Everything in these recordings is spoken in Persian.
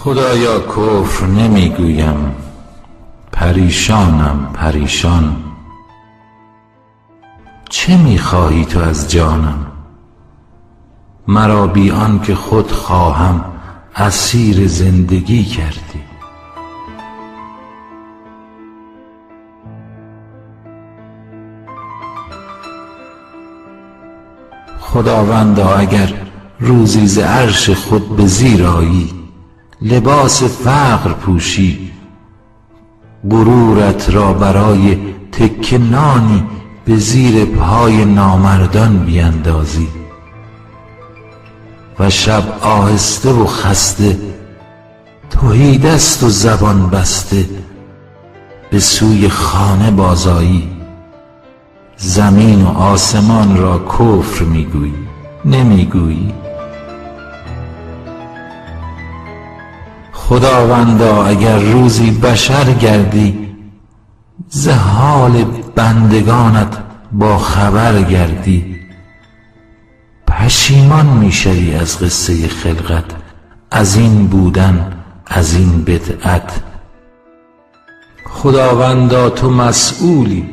خدایا کفر نمیگویم، پریشانم پریشان. چه میخواهی تو از جانم؟ مرا بی آن که خود خواهم اسیر زندگی کردی. خداوندا اگر روزی ز عرش خود به زیر آیی، لباس فقر پوشی، غرورت را برای تکه نانی به زیر پای نامردان بیندازی و شب آهسته و خسته، تهیدست و زبان بسته، به سوی خانه بازآیی، زمین و آسمان را کفر میگویی نمیگویی؟ خداوندا اگر روزی بشر گردی، ز حال بندگانت با خبر گردی، پشیمان میشوی از قصه خلقت، از این بودن، از این بدعت. خداوندا تو مسئولی،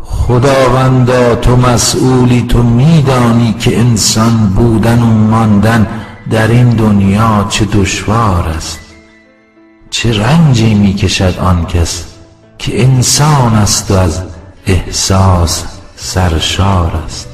خداوندا تو مسئولی، تو میدانی که انسان بودن و ماندن در این دنیا چه دشوار است. چه رنجی میکشد آن کس که انسان است و از احساس سرشار است.